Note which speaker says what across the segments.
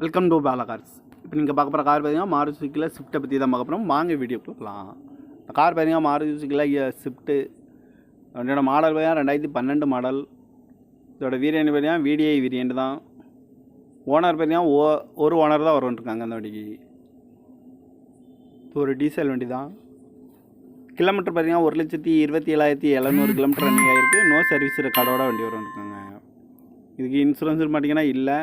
Speaker 1: Welcome to Bala cars. இப்போ நீங்கள் பார்க்க போகிற கார் பார்த்தீங்கன்னா மாருதி சுசுக்கியில் ஸ்விஃப்ட்டை பற்றி தான் பார்க்க போகிறோம். வாங்க வீடியோ போகலாம். இந்த கார் பார்த்தீங்கன்னா மாருதி சுசுக்கியில் ஸ்விஃப்ட்டு. அதோட மாடல் பார்த்தீங்கன்னா 2012 மாடல். இதோட வேரியன்ட் பார்த்தீங்கன்னா VDI வேரியன்ட் தான். ஓனர் பார்த்தீங்கன்னா ஒரு ஓனர் தான் வரும்ன்ட்ருக்காங்க அந்த வண்டிக்கு. இது ஒரு டீசல் வண்டி தான். கிலோமீட்டர் பார்த்தீங்கன்னா 1,27,700 கிலோமீட்டர் ரன்னிங் ஆகிருக்கு. நோ சர்வீஸ் ரெக்கார்டோட வண்டி வரும்ன்ட்ருக்காங்க. இதுக்கு இன்சூரன்ஸ் மாட்டிங்கன்னா இல்லை.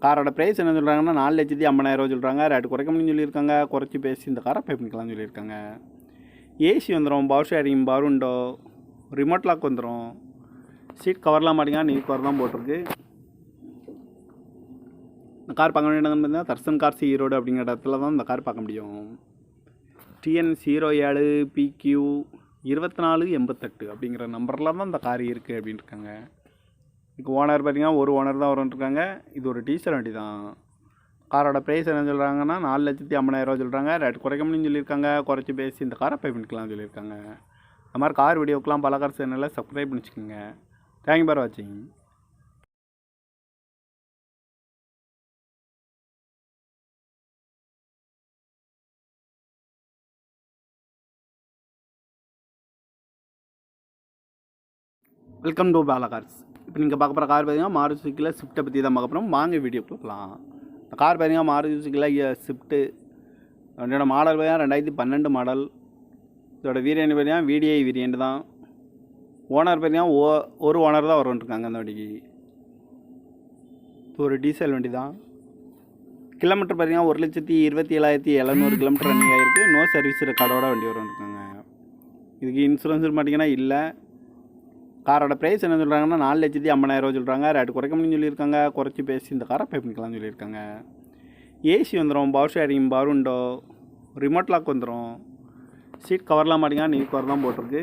Speaker 1: காரோட ப்ரைஸ் என்ன சொல்கிறாங்கன்னா 4,50,000 சொல்கிறாங்க. ரேட்டு குறைக்க முடியும்னு சொல்லியிருக்காங்க. குறைச்சி பேசி இந்த காரை பே பண்ணிக்கலாம்னு சொல்லியிருக்காங்க. ஏசி வந்துடும், power steering, power window, remote lock வந்துடும். சீட் கவர்லாம் மாட்டிங்கன்னா நீ கவர் தான் போட்டிருக்கு. இந்த கார் பார்க்க வேண்டிய இடம் பார்த்தீங்கன்னா தர்சன் கார்ஸ் ஈரோடு அப்படிங்கிற இடத்துல தான் இந்த கார் பார்க்க முடியும். TN 07PQ 2488 அப்படிங்கிற நம்பரில் தான் இந்த கார் இருக்குது அப்படின்னு இருக்காங்க. இதுக்கு ஓனர் பார்த்தீங்கன்னா ஒரு ஓனர் தான் வரும்ன்ட்ருக்காங்க. இது ஒரு டீசல் வண்டி தான். காரோட ப்ரைஸ் என்ன சொல்கிறாங்கன்னா 4,50,000 சொல்கிறாங்க. ரேட் குறைக்க முடியும்னு சொல்லியிருக்காங்க. குறைச்சி பேசி இந்த காரை பே பண்ணிக்கலாம்னு சொல்லியிருக்காங்க. அந்த மாதிரி கார் வீடியோக்கெலாம் பல கார் சேனலில் சப்ஸ்கிரைப் பண்ணிச்சுக்கோங்க. தேங்க்யூ ஃபார் வாட்சிங். Welcome to Bala cars. இப்போ நீங்கள் பார்க்க போகிற கார் பார்த்தீங்கன்னா மாருதி சுசுக்கியில் ஸ்விஃப்ட்டை பற்றி தான் பார்க்க போகிறோம். வாங்க வீடியோ போகலாம். இந்த கார் பார்த்தீங்கன்னா மாருதி சுசுக்கியில் ஸ்விஃப்ட்டு. அதோட மாடல் பார்த்தீங்கன்னா 2012 மாடல். இதோட வேரியன்ட் பார்த்தீங்கன்னா VDI வேரியன்ட் தான். ஓனர் பார்த்தீங்கன்னா ஒரு ஓனர் தான் வரும்ன்ட்ருக்காங்க அந்த வண்டிக்கு. இது ஒரு டீசல் வண்டி தான். கிலோமீட்டர் பார்த்தீங்கன்னா 1,27,700 கிலோமீட்டர் ரன்னிங் ஆகிருக்கு. நோ சர்வீஸ் ரெக்கார்டோட வண்டி வரும்ன்ட்ருக்காங்க. இதுக்கு இன்சூரன்ஸ் மாட்டிங்கன்னா இல்லை. காரோட ப்ரைஸ் என்ன சொல்கிறாங்கன்னா 4,50,000 சொல்கிறாங்க. ரேட்டு குறைக்க முடியும்னு சொல்லியிருக்காங்க. குறைச்சி பேசி இந்த காரை பே பண்ணிக்கலாம்னு சொல்லியிருக்காங்க. ஏசி வந்துடும், power steering, power window, remote lock வந்துடும். சீட் கவர்லாம் மாட்டிங்கன்னா நீ கவர் தான் போட்டிருக்கு.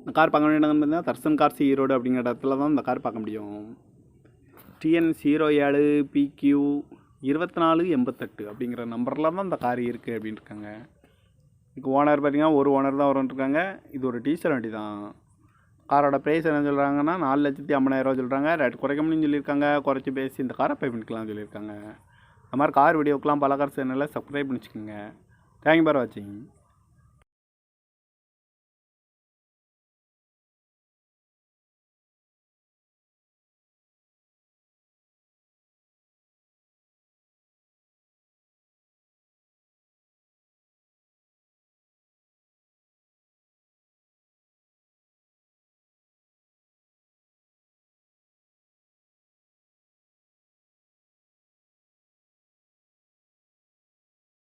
Speaker 1: இந்த கார் பார்க்க வேண்டிய இடம் பார்த்தீங்கன்னா தர்சன் கார்ஸ் ஈரோடு அப்படிங்கிற இடத்துல தான் இந்த கார் பார்க்க முடியும். TN 07PQ 2488 அப்படிங்கிற நம்பரில் தான் இந்த கார் இருக்குது அப்படின்னு இருக்காங்க. இதுக்கு ஓனர் பார்த்தீங்கன்னா ஒரு ஓனர் தான் வரும்ன்ட்ருக்காங்க. இது ஒரு டீசல் வண்டி தான். காரோட ப்ரைஸ் என்ன சொல்கிறாங்கன்னா 4,50,000 சொல்கிறாங்க. ரேட் குறைக்க முடியும்னு சொல்லியிருக்காங்க. குறைச்சி பேசி இந்த காரை பே பண்ணிக்கலாம்னு சொல்லியிருக்காங்க. அந்த மாதிரி கார் வீடியோக்கெலாம் பல கார் சேனலில் சப்ஸ்கிரைப் பண்ணிச்சுக்கோங்க. தேங்க்யூ ஃபார் வாட்சிங்.